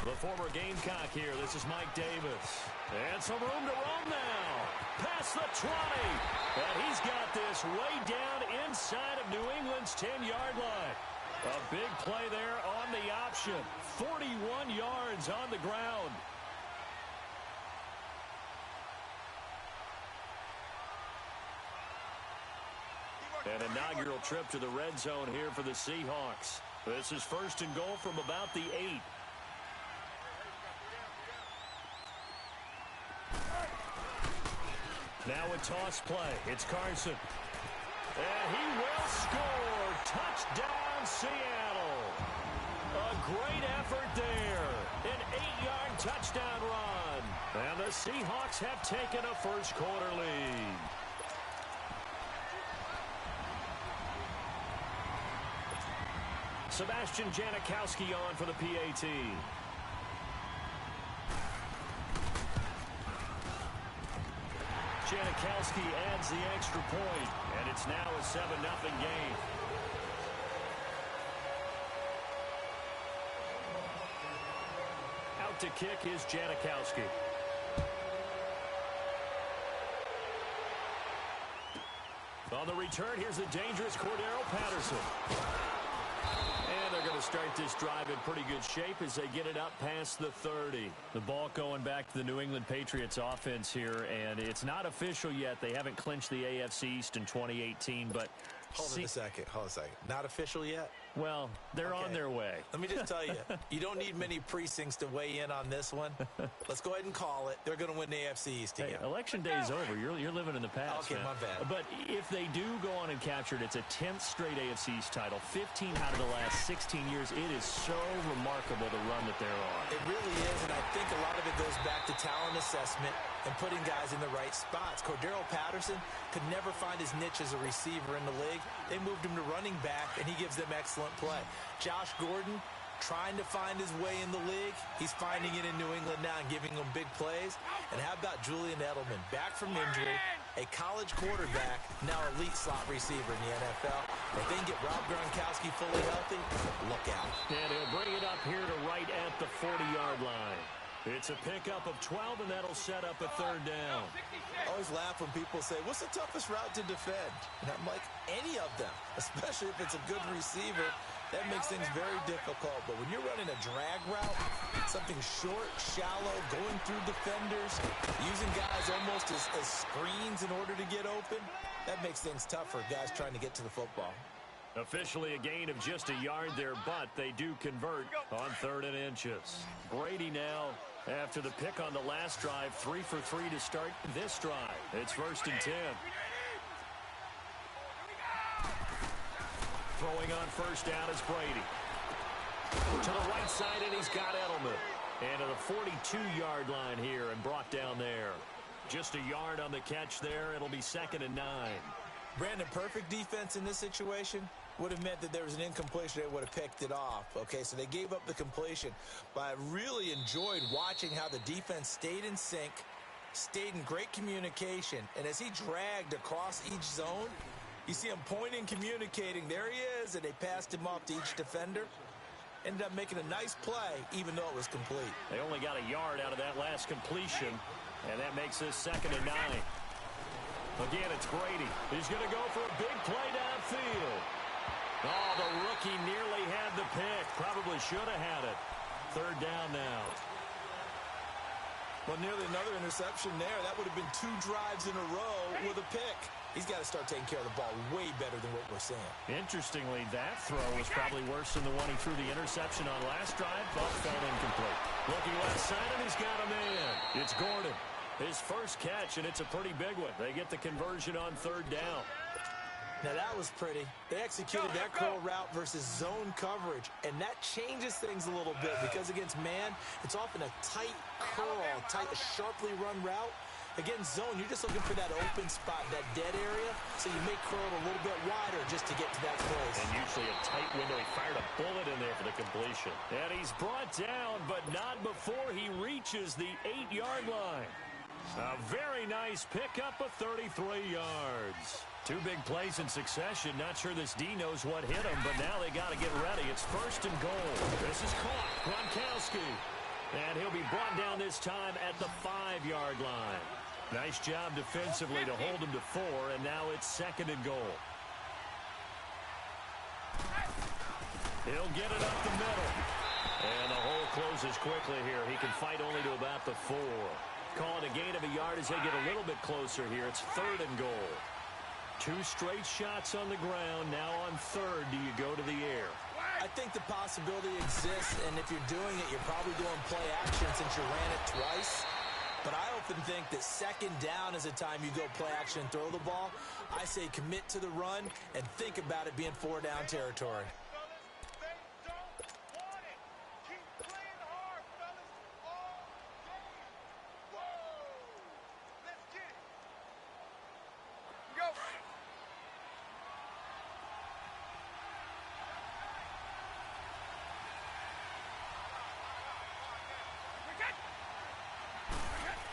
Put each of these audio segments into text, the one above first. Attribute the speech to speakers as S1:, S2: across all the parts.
S1: The former Gamecock here. This is Mike Davis. And some room to roam now. Past the 20. And he's got this way down inside of New England's 10-yard line. A big play there on the option. 41 yards on the ground. An inaugural trip to the red zone here for the Seahawks. This is first and goal from about the 8. Now a toss play. It's Carson. And he will score. Touchdown, Seattle. A great effort there. An 8-yard touchdown run. And the Seahawks have taken a first-quarter lead. Sebastian Janikowski on for the PAT. Janikowski adds the extra point, and it's now a 7-0 game. Out to kick is Janikowski. On the return, here's the dangerous Cordero Patterson. And they're going to start this drive in pretty good shape as they get it up past the 30. The ball going back to the New England Patriots offense here, and it's not official yet. They haven't clinched the AFC East in 2018, but...
S2: Hold on a second. Not official yet?
S1: Well, they're on their way.
S2: Let me just tell you, you don't need many precincts to weigh in on this one. Let's go ahead and call it. They're going to win the AFC East again.
S1: Hey, election day is over. You're living in the past.
S2: Okay,
S1: man.
S2: my bad.
S1: But if they do go on and capture it, it's a 10th straight AFC East title. 15 out of the last 16 years. It is so remarkable the run that they're on.
S2: It really is, and I think a lot of it goes back to talent assessment and putting guys in the right spots. Cordero Patterson could never find his niche as a receiver in the league. They moved him to running back, and he gives them excellent play. Josh Gordon trying to find his way in the league. He's finding it in New England now and giving them big plays. And how about Julian Edelman, back from injury, a college quarterback, now elite slot receiver in the NFL. If they can get Rob Gronkowski fully healthy, look out.
S1: And he'll bring it up here to right at the 40-yard line. It's a pickup of 12, and that'll set up a third down.
S2: I always laugh when people say, what's the toughest route to defend? And I'm like, any of them, especially if it's a good receiver. That makes things very difficult. But when you're running a drag route, something short, shallow, going through defenders, using guys almost as screens in order to get open, that makes things tough for guys trying to get to the football.
S1: Officially a gain of just a yard there, but they do convert on 3rd and inches. Brady now, after the pick on the last drive, 3 for 3 to start this drive. It's 1st and 10. Throwing on first down is Brady. To the right side, and he's got Edelman. And to the 42-yard line here and brought down there. Just a yard on the catch there. It'll be 2nd and 9.
S2: Brandon, perfect defense in this situation would have meant that there was an incompletion. They would have picked it off. Okay, so they gave up the completion. But I really enjoyed watching how the defense stayed in sync, stayed in great communication. And as he dragged across each zone, you see him pointing, communicating. There he is, and they passed him off to each defender. Ended up making a nice play, even though it was complete.
S1: They only got a yard out of that last completion, and that makes this 2nd and 9. Again, it's Brady. He's going to go for a big play downfield. Oh, the rookie nearly had the pick. Probably should have had it. 3rd down now.
S2: Well, nearly another interception there. That would have been 2 drives in a row with a pick. He's got to start taking care of the ball way better than what we're seeing.
S1: Interestingly, that throw was probably worse than the one he threw the interception on last drive, but fell incomplete. Looking left side, and he's got him in. It's Gordon. His first catch, and it's a pretty big one. They get the conversion on 3rd down.
S2: Now, that was pretty. They executed that curl route versus zone coverage, and that changes things a little bit because against man, it's often a tight curl, tight, sharply run route. Against zone, you're just looking for that open spot, that dead area, so you make curl a little bit wider just to get to that place.
S1: And usually a tight window. He fired a bullet in there for the completion. And he's brought down, but not before he reaches the 8-yard line. A very nice pickup of 33 yards. 2 big plays in succession. Not sure this D knows what hit him, but now they got to get ready. It's 1st and goal. This is caught. Gronkowski. And he'll be brought down this time at the 5-yard line. Nice job defensively to hold him to 4, and now it's 2nd and goal. He'll get it up the middle. And the hole closes quickly here. He can fight only to about the 4. Call it a gain of a yard as they get a little bit closer here. It's 3rd and goal. 2 straight shots on the ground. Now on 3rd, do you go to the air?
S2: I think the possibility exists, and if you're doing it, you're probably doing play action since you ran it twice. But I often think that 2nd down is a time you go play action and throw the ball. I say commit to the run and think about it being 4-down territory.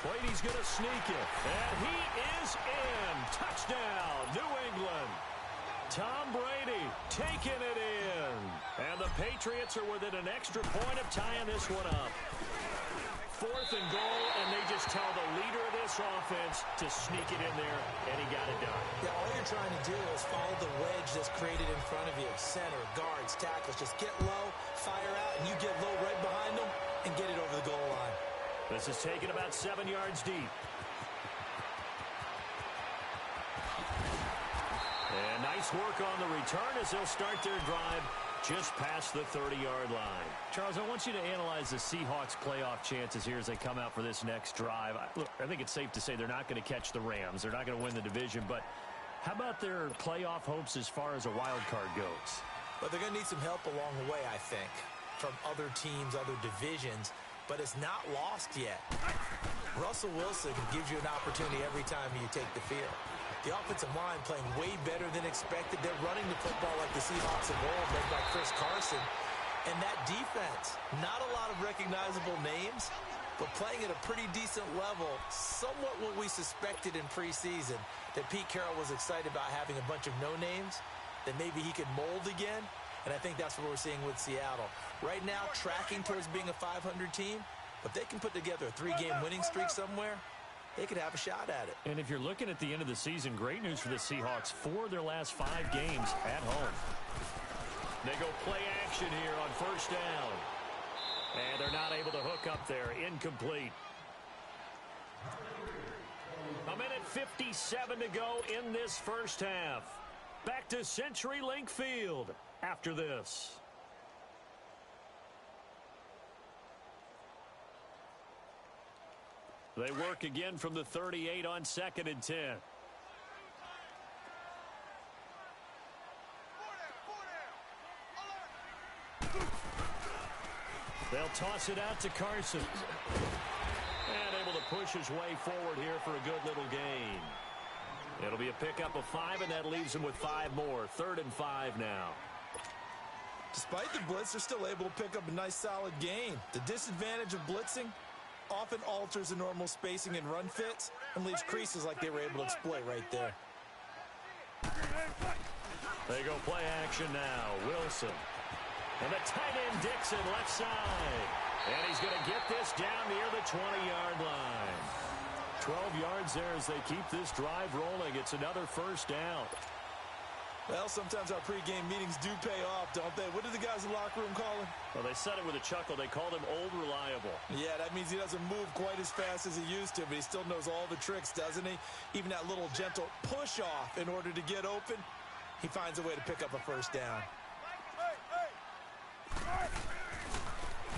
S1: Brady's going to sneak it, and he is in. Touchdown, New England. Tom Brady taking it in. And the Patriots are within an extra point of tying this one up. 4th and goal, and they just tell the leader of this offense to sneak it in there, and he got it done.
S2: Yeah, all you're trying to do is follow the wedge that's created in front of you. Center, guards, tackles. Just get low, fire out, and you get low right behind them and get it over the goal line.
S1: This is taken about 7 yards deep. And nice work on the return as they'll start their drive just past the 30-yard line. Charles, I want you to analyze the Seahawks' playoff chances here as they come out for this next drive. Look, I think it's safe to say they're not going to catch the Rams. They're not going to win the division. But how about their playoff hopes as far as a wild card goes?
S2: But they're going to need some help along the way, I think, from other teams, other divisions. But it's not lost yet. Russell Wilson gives you an opportunity every time you take the field. The offensive line playing way better than expected. They're running the football like the Seahawks of old, led by Chris Carson. And that defense, not a lot of recognizable names, but playing at a pretty decent level, somewhat what we suspected in preseason, that Pete Carroll was excited about having a bunch of no-names, that maybe he could mold again. And I think that's what we're seeing with Seattle. Right now, tracking towards being a 500 team. But they can put together a 3-game winning streak somewhere, they could have a shot at it.
S1: And if you're looking at the end of the season, great news for the Seahawks. 4 of their last 5 games at home. They go play action here on 1st down. And they're not able to hook up there. Incomplete. 1:57 to go in this first half. Back to CenturyLink Field after this. They work again from the 38 on 2nd and 10. They'll toss it out to Carson. And able to push his way forward here for a good little gain. It'll be a pickup of 5, and that leaves him with 5 more. 3rd and 5 now.
S2: Despite the blitz, they're still able to pick up a nice solid gain. The disadvantage of blitzing often alters the normal spacing and run fits and leaves creases like they were able to exploit right there.
S1: They go play action now. Wilson. And the tight end Dixon left side. And he's going to get this down near the 20-yard line. 12 yards there as they keep this drive rolling. It's another 1st down.
S2: Well, sometimes our pregame meetings do pay off, don't they? What did the guys in the locker room call him?
S1: Well, they said it with a chuckle. They called him Old Reliable.
S2: Yeah, that means he doesn't move quite as fast as he used to, but he still knows all the tricks, doesn't he? Even that little gentle push-off in order to get open, he finds a way to pick up a 1st down.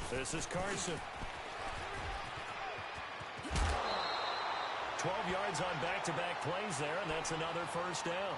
S1: This is Carson. 12 yards on back-to-back plays there, and that's another 1st down.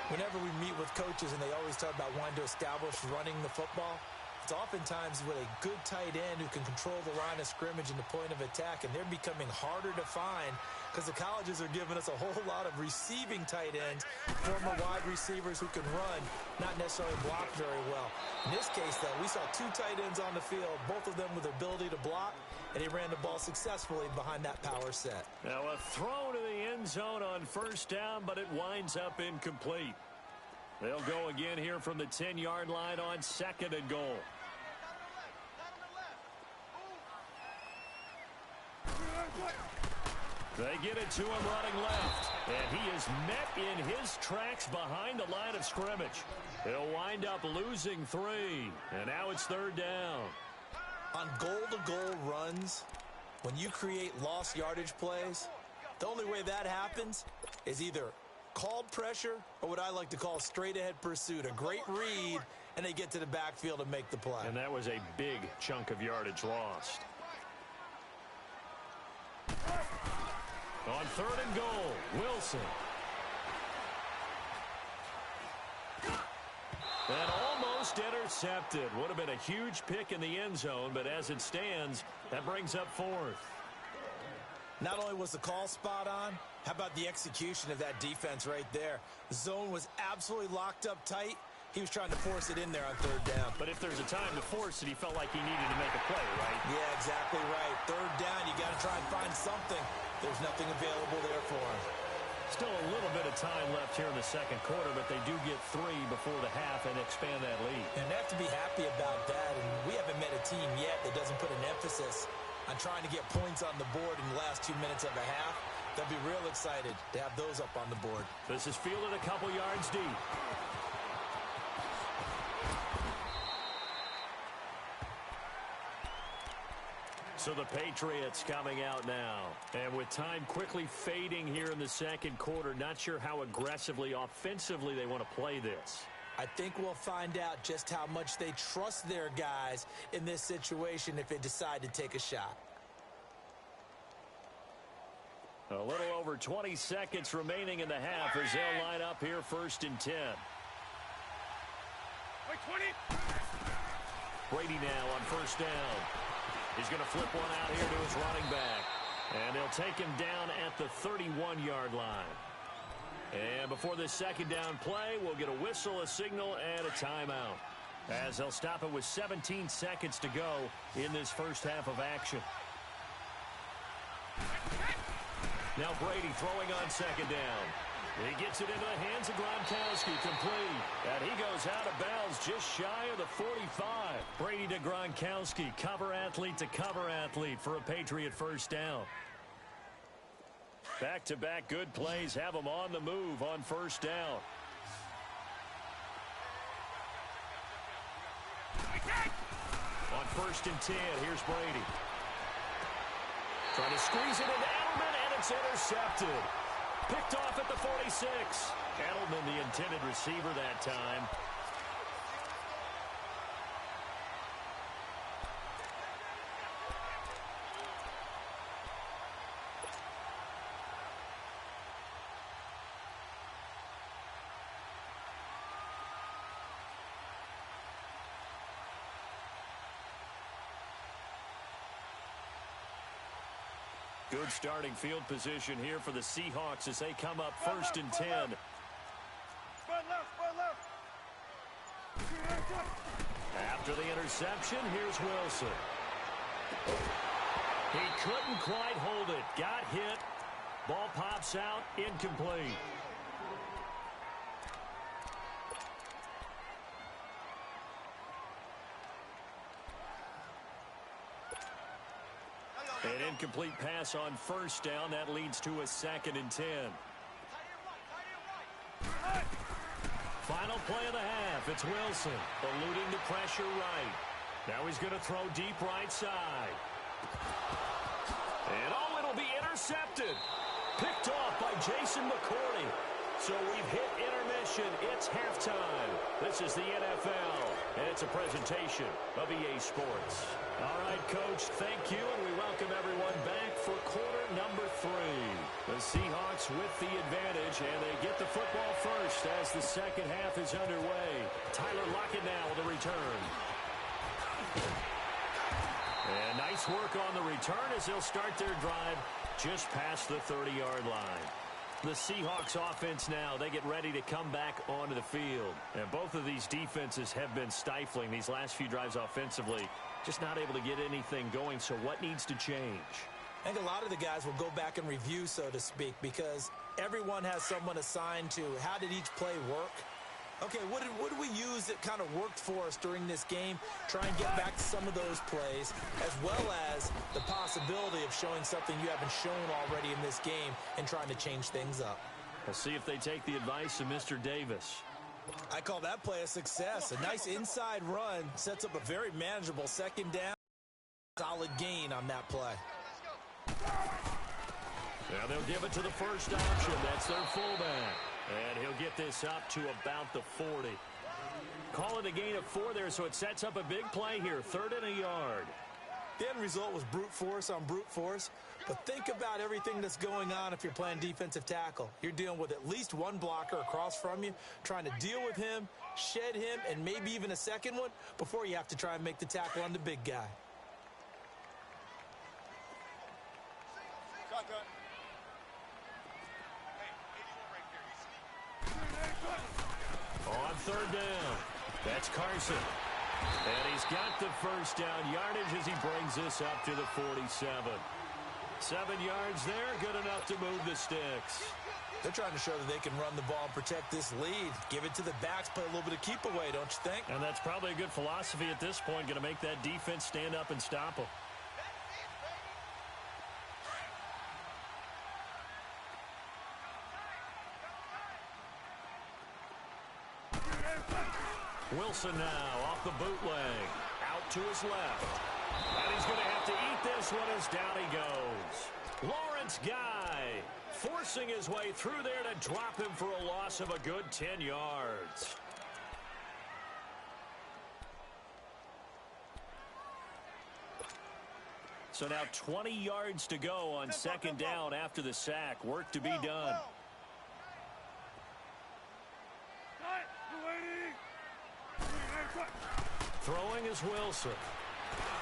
S2: Whenever we meet with coaches and they always talk about wanting to establish running the football, it's oftentimes with a good tight end who can control the line of scrimmage and the point of attack, and they're becoming harder to find because the colleges are giving us a whole lot of receiving tight ends, former wide receivers who can run, not necessarily block very well. In this case, though, we saw 2 tight ends on the field, both of them with the ability to block, and he ran the ball successfully behind that power set.
S1: Now a throw to the end zone on 1st down, but it winds up incomplete. They'll go again here from the 10-yard line on 2nd and goal. They get it to him running left. And he is met in his tracks behind the line of scrimmage. He'll wind up losing 3. And now it's 3rd down.
S2: On goal-to-goal runs, when you create lost yardage plays, the only way that happens is either called pressure or what I like to call straight-ahead pursuit. A great read, and they get to the backfield and make the play.
S1: And that was a big chunk of yardage lost. On 3rd and goal, Wilson. And almost intercepted. Would have been a huge pick in the end zone, but as it stands, that brings up 4th.
S2: Not only was the call spot on, how about the execution of that defense right there? The zone was absolutely locked up tight. He was trying to force it in there on 3rd down.
S1: But if there's a time to force it, he felt like he needed to make a play, right?
S2: Yeah, exactly right. 3rd down, you got to try and find something. There's nothing available there for him.
S1: Still a little bit of time left here in the 2nd quarter, but they do get 3 before the half and expand that lead.
S2: And they have to be happy about that. And we haven't met a team yet that doesn't put an emphasis on trying to get points on the board in the last 2 minutes of a half. They'll be real excited to have those up on the board.
S1: This is fielded a couple yards deep. So the Patriots coming out now. And with time quickly fading here in the 2nd quarter, not sure how aggressively, offensively they want to play this.
S2: I think we'll find out just how much they trust their guys in this situation if they decide to take a shot.
S1: A little over 20 seconds remaining in the half as they'll line up here 1st and 10.
S3: Wait, 20.
S1: Brady now on 1st down. He's going to flip one out here to his running back. And they'll take him down at the 31-yard line. And before this 2nd down play, we'll get a whistle, a signal, and a timeout. As they'll stop it with 17 seconds to go in this first half of action. Now Brady throwing on 2nd down. He gets it into the hands of Gronkowski, complete. And he goes out of bounds just shy of the 45. Brady to Gronkowski, cover athlete to cover athlete for a Patriot 1st down. Back-to-back good plays have him on the move on 1st down. On 1st and 10, here's Brady. Trying to squeeze it into Edelman, and it's intercepted. Picked off at the 46. Edelman, the intended receiver that time. Good starting field position here for the Seahawks as they come up 1st and 10.
S3: Spread left.
S1: After the interception, here's Wilson. He couldn't quite hold it. Got hit. Ball pops out. Incomplete. An incomplete pass on 1st down. That leads to a 2nd and 10. Final play of the half. It's Wilson eluding the pressure right. Now he's going to throw deep right side. And it'll be intercepted. Picked off by Jason McCourty. So we've hit intermission. It's halftime. This is the NFL, and it's a presentation of EA Sports. All right, Coach, thank you, and we welcome everyone back for quarter number 3. The Seahawks with the advantage, and they get the football first as the 2nd half is underway. Tyler Lockett now with a return. And nice work on the return as they'll start their drive just past the 30-yard line. The Seahawks offense now, they get ready to come back onto the field. And both of these defenses have been stifling these last few drives offensively. Just not able to get anything going, so what needs to change?
S2: I think a lot of the guys will go back and review, so to speak, because everyone has someone assigned to how did each play work. Okay, what did we use that kind of worked for us during this game? Try and get back to some of those plays, as well as the possibility of showing something you haven't shown already in this game and trying to change things up.
S1: We'll see if they take the advice of Mr. Davis.
S2: I call that play a success. A nice inside run sets up a very manageable second down. Solid gain on that play.
S1: Now they'll give it to the first option. That's their fullback. And he'll get this up to about the 40. Call it a gain of 4 there, so it sets up a big play here. 3rd and a yard.
S2: The end result was brute force on brute force. But think about everything that's going on if you're playing defensive tackle. You're dealing with at least one blocker across from you, trying to deal with him, shed him, and maybe even a second one before you have to try and make the tackle on the big guy.
S1: On 3rd down, that's Carson. And he's got the first down yardage as he brings this up to the 47. 7 yards there, good enough to move the sticks.
S2: They're trying to show that they can run the ball and protect this lead. Give it to the backs, play a little bit of keep away, don't you think?
S1: And that's probably a good philosophy at this point, going to make that defense stand up and stop them. Wilson now off the bootleg. Out to his left. And he's going to have to eat this one as down he goes. Lawrence Guy forcing his way through there to drop him for a loss of a good 10 yards. So now 20 yards to go on 2nd down after the sack. Work to be done. Throwing is Wilson.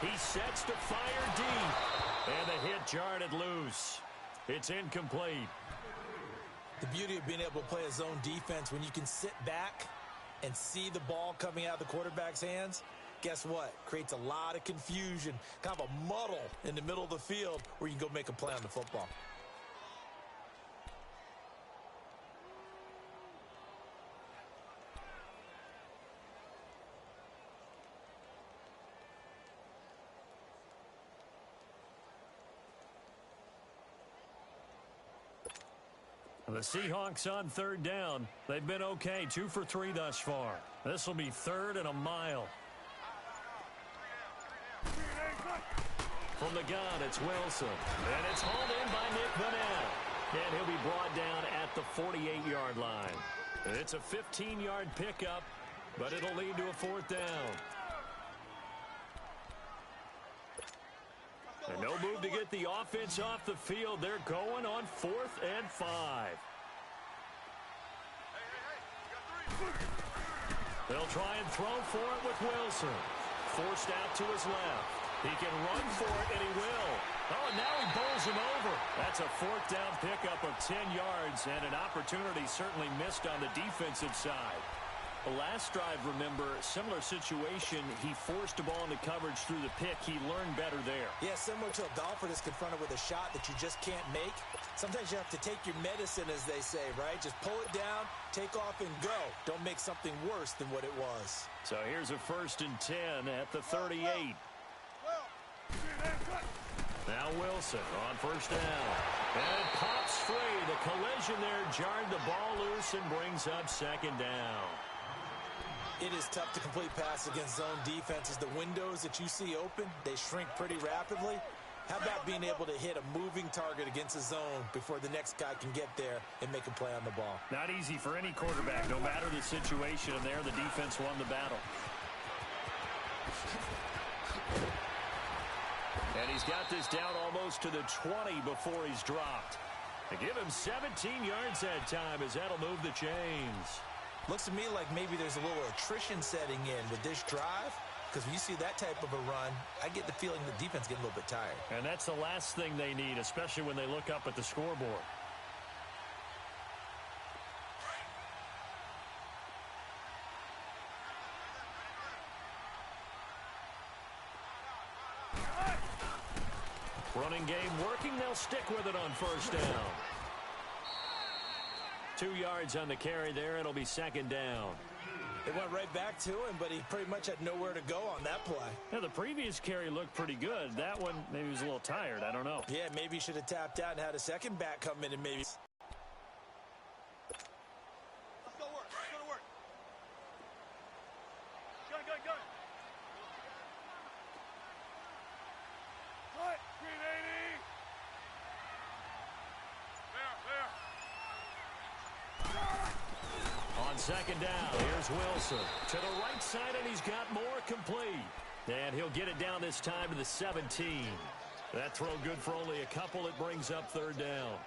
S1: He sets to fire deep. And the hit jarred it loose. It's incomplete.
S2: The beauty of being able to play a zone defense when you can sit back and see the ball coming out of the quarterback's hands, guess what? Creates a lot of confusion, kind of a muddle in the middle of the field where you can go make a play on the football.
S1: The Seahawks on 3rd down. They've been okay, 2 for 3 thus far. This will be 3rd and a mile. From the gun, it's Wilson. And it's hauled in by Nick Vanette. And he'll be brought down at the 48-yard line. It's a 15-yard pickup, but it'll lead to a 4th down. And no move to get the offense off the field. They're going on 4th and 5. They'll try and throw for it with Wilson. Forced out to his left. He can run for it, and he will. Oh, and now he bowls him over. That's a 4th down pickup of 10 yards, and an opportunity certainly missed on the defensive side. The last drive, remember, similar situation. He forced the ball into coverage through the pick. He learned better there.
S2: Yeah, similar to a golfer that's confronted with a shot that you just can't make. Sometimes you have to take your medicine, as they say, right? Just pull it down, take off, and go. Don't make something worse than what it was.
S1: So here's a 1st and 10 at the 38. Now Wilson on 1st down. And it pops free. The collision there jarred the ball loose and brings up 2nd down.
S2: It is tough to complete passes against zone defenses. The windows that you see open, they shrink pretty rapidly. How about being able to hit a moving target against a zone before the next guy can get there and make a play on the ball?
S1: Not easy for any quarterback, no matter the situation. And there, the defense won the battle. And he's got this down almost to the 20 before he's dropped. They give him 17 yards that time as that'll move the chains.
S2: Looks to me like maybe there's a little attrition setting in with this drive, because when you see that type of a run, I get the feeling the defense getting a little bit tired.
S1: And that's the last thing they need, especially when they look up at the scoreboard. Running game working. They'll stick with it on 1st down. 2 yards on the carry there. It'll be 2nd down.
S2: It went right back to him, but he pretty much had nowhere to go on that play.
S1: Yeah, the previous carry looked pretty good. That one, maybe he was a little tired. I don't know.
S2: Yeah, maybe he should have tapped out and had a second back come in and maybe...
S3: Let's go to work. Let's go to work. Gun, gun, gun. Cut. 380. There.
S1: On second down, here's Wilson. To the right side, and he's got more complete. And he'll get it down this time to the 17. That throw good for only a couple. It brings up third down.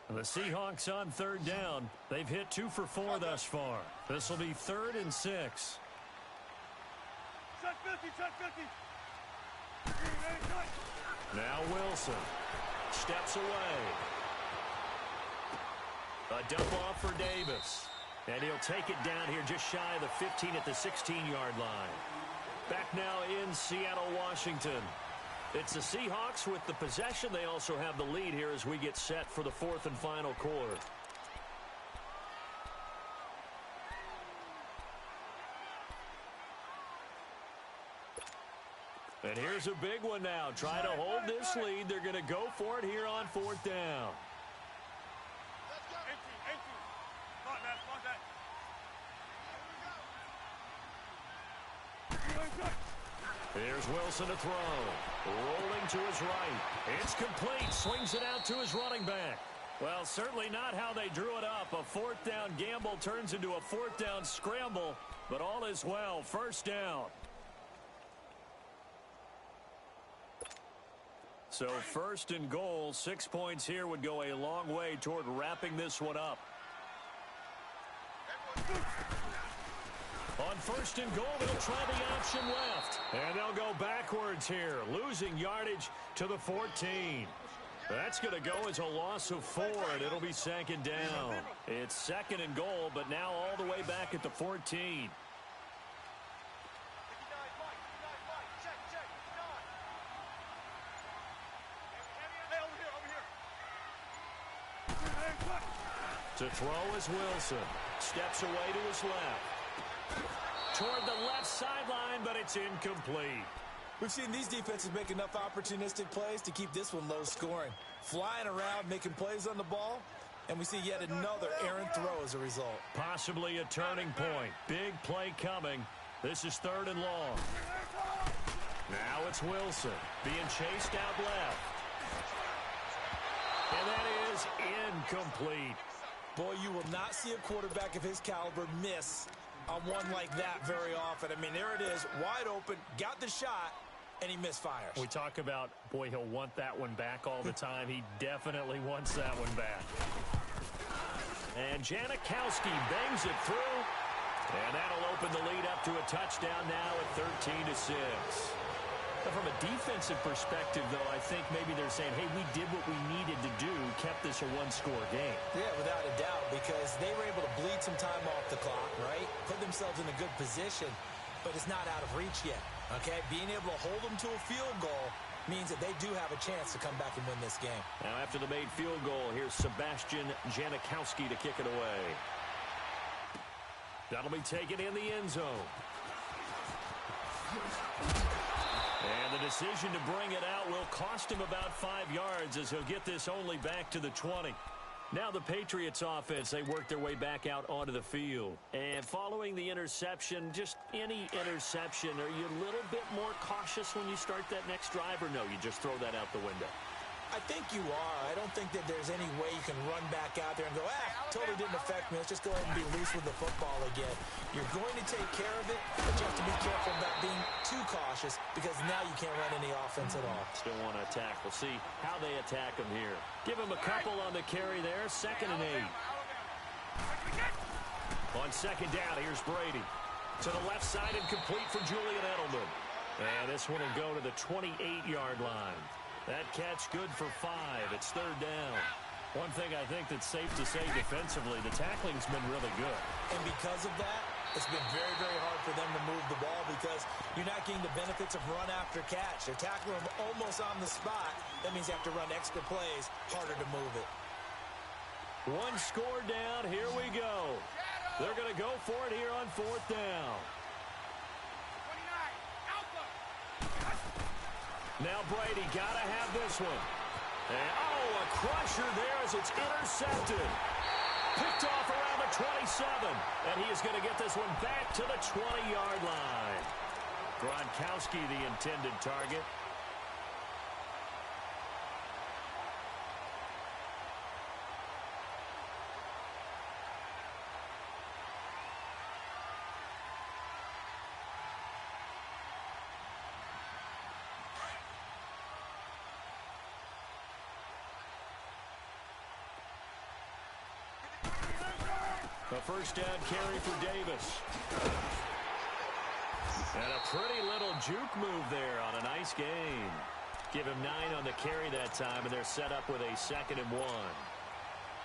S1: The Seahawks on third down. They've hit 2 for 4 thus far. This will be 3rd and 6.
S3: Check 50, check 50.
S1: Now Wilson steps away. A dump off for Davis. And he'll take it down here just shy of the 15 at the 16-yard line. Back now in Seattle, Washington. It's the Seahawks with the possession. They also have the lead here as we get set for the 4th and final quarter. And here's a big one now. Try to hold this lead. They're going to go for it here on 4th down. Here's Wilson to throw. Rolling to his right. It's complete. Swings it out to his running back. Well, certainly not how they drew it up. A 4th down gamble turns into a 4th down scramble. But all is well. 1st down. So 1st and goal. 6 points here would go a long way toward wrapping this one up. On 1st and goal, they'll try the option left. And they'll go backwards here, losing yardage to the 14. That's going to go as a loss of 4, and it'll be 2nd down. It's 2nd and goal, but now all the way back at the 14. To throw is Wilson. Steps away to his left. Toward the left sideline, but it's incomplete.
S2: We've seen these defenses make enough opportunistic plays to keep this one low scoring. Flying around, making plays on the ball, and we see yet another errant throw as a result.
S1: Possibly a turning point. Big play coming. This is 3rd and long. Now it's Wilson being chased out left. And that is incomplete.
S2: Boy, you will not see a quarterback of his caliber miss on one like that very often. I mean, there it is, wide open, got the shot, and he misfires.
S1: We talk about, boy, he'll want that one back all the time. He definitely wants that one back. And Janikowski bangs it through, and that'll open the lead up to a touchdown now at 13-6. From a defensive perspective, though, I think maybe they're saying, hey, we did what we needed to do, kept this a one-score game.
S2: Yeah, without a doubt, because they were able to bleed some time off the clock, right? Put themselves in a good position, but it's not out of reach yet, okay? Being able to hold them to a field goal means that they do have a chance to come back and win this game.
S1: Now, after the made field goal, here's Sebastian Janikowski to kick it away. That'll be taken in the end zone. And the decision to bring it out will cost him about 5 yards as he'll get this only back to the 20. Now the Patriots offense, they work their way back out onto the field. And following the interception, just any interception, are you a little bit more cautious when you start that next drive, or no, you just throw that out the window?
S2: I think you are. I don't think that there's any way you can run back out there and go, totally didn't affect me. Let's just go ahead and be loose with the football again. You're going to take care of it, but you have to be careful about being too cautious because now you can't run any offense at all.
S1: Still want to attack. We'll see how they attack him here. Give him a couple on the carry there. 2nd and 8. On 2nd down, here's Brady. To the left side and complete for Julian Edelman. And this one will go to the 28-yard line. That catch good for 5. It's 3rd down. One thing I think that's safe to say defensively, the tackling's been really good.
S2: And because of that, it's been very, very hard for them to move the ball because you're not getting the benefits of run after catch. They're tackling them almost on the spot. That means you have to run extra plays, harder to move it.
S1: One score down. Here we go. They're going to go for it here on fourth down.
S3: 29, Alpha.
S1: Now Brady got to have this one. And, a crusher there as it's intercepted. Picked off around the 27. And he is going to get this one back to the 20-yard line. Gronkowski, the intended target. A first down carry for Davis. And a pretty little juke move there on a nice game. Give him 9 on the carry that time, and they're set up with a 2nd and 1.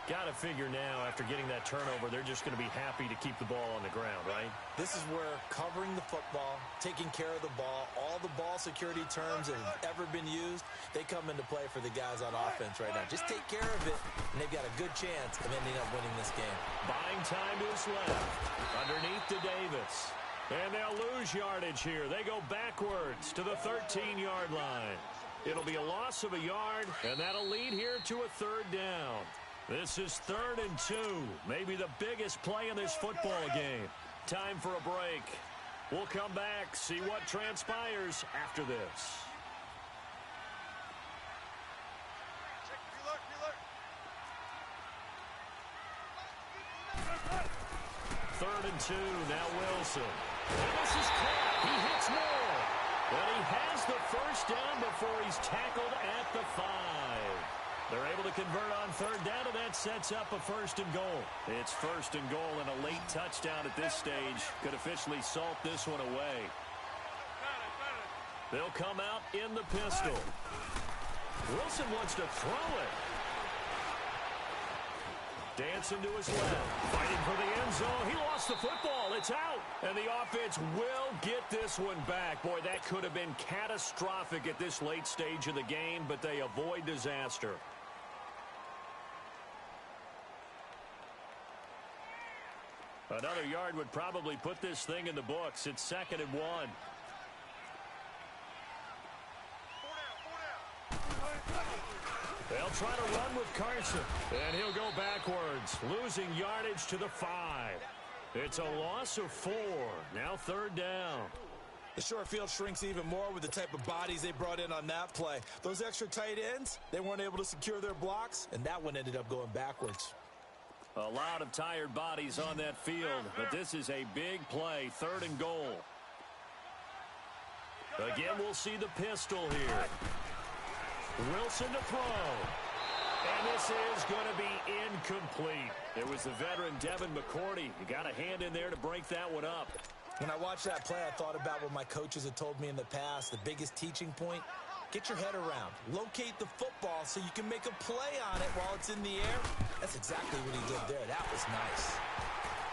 S1: Got to figure now, after getting that turnover, they're just going to be happy to keep the ball on the ground, right?
S2: This is where covering the football, taking care of the ball, all the ball security terms that have ever been used, they come into play for the guys on offense right now. Just take care of it, and they've got a good chance of ending up winning this game.
S1: Buying time to his left. Underneath to Davis. And they'll lose yardage here. They go backwards to the 13-yard line. It'll be a loss of a yard, and that'll lead here to a 3rd down. This is 3rd and 2. Maybe the biggest play in this football game. Time for a break. We'll come back, see what transpires after this. Third and 2, now Wilson. And this is caught. He hits more. But he has the first down before he's tackled at the 5. They're able to convert on 3rd down, and that sets up a 1st and goal. It's 1st and goal, and a late touchdown at this stage could officially salt this one away. They'll come out in the pistol. Wilson wants to throw it. Dancing to his left. Fighting for the end zone. He lost the football. It's out. And the offense will get this one back. Boy, that could have been catastrophic at this late stage of the game, but they avoid disaster. Another yard would probably put this thing in the books. It's 2nd and 1. They'll try to run with Carson. And he'll go backwards, losing yardage to the 5. It's a loss of 4. Now 3rd down.
S2: The short field shrinks even more with the type of bodies they brought in on that play. Those extra tight ends, they weren't able to secure their blocks, and that one ended up going backwards.
S1: A lot of tired bodies on that field, but this is a big play. 3rd and goal. Again, we'll see the pistol here. Wilson to throw. And this is going to be incomplete. It was the veteran Devin McCourty. You got a hand in there to break that one up.
S2: When I watched that play, I thought about what my coaches had told me in the past. The biggest teaching point, get your head around. Locate the football so you can make a play on it while it's in the air. That's exactly what he did there. That was nice.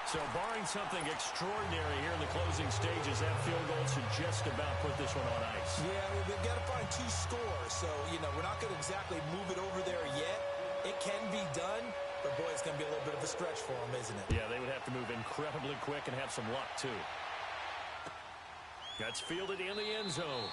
S1: So barring something extraordinary here in the closing stages, that field goal should just about put this one on ice.
S2: Yeah, they've got to find 2 scores. So, we're not going to exactly move it over there yet. It can be done, but, boy, it's going to be a little bit of a stretch for them, isn't it?
S1: Yeah, they would have to move incredibly quick and have some luck, too. That's fielded in the end zone.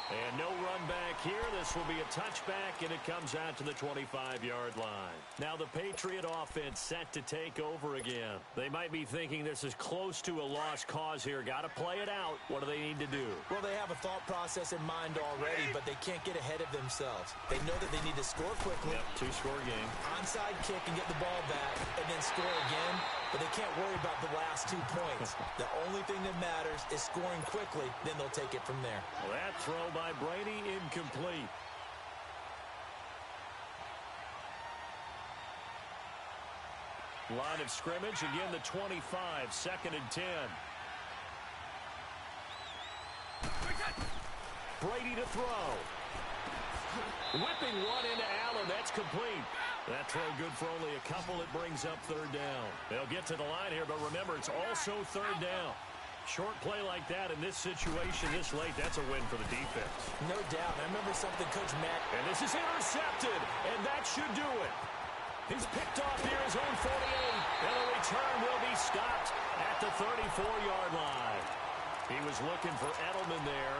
S1: And no run back here. This will be a touchback, and it comes out to the 25-yard line. Now the Patriot offense set to take over again. They might be thinking this is close to a lost cause here. Got to play it out. What do they need to do?
S2: Well, they have a thought process in mind already, but they can't get ahead of themselves. They know that they need to score quickly.
S1: Yep, 2-score game.
S2: Onside kick and get the ball back, and then score again. But they can't worry about the last 2 points. The only thing that matters is scoring quickly, then they'll take it from there.
S1: Well, that throw by Brady, incomplete. Line of scrimmage, again the 25, 2nd and 10. Brady to throw. Whipping one into Allen, that's complete. That throw good for only a couple. It brings up 3rd down. They'll get to the line here, but remember, it's also 3rd down. Short play like that in this situation this late, that's a win for the defense.
S2: No doubt. I remember something Coach Mack.
S1: And this is intercepted, and that should do it. He's picked off near his own 48, and the return will be stopped at the 34-yard line. He was looking for Edelman there.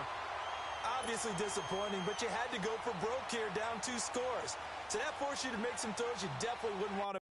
S2: Obviously disappointing, but you had to go for broke here, down 2 scores. So that forced you to make some throws you definitely wouldn't want to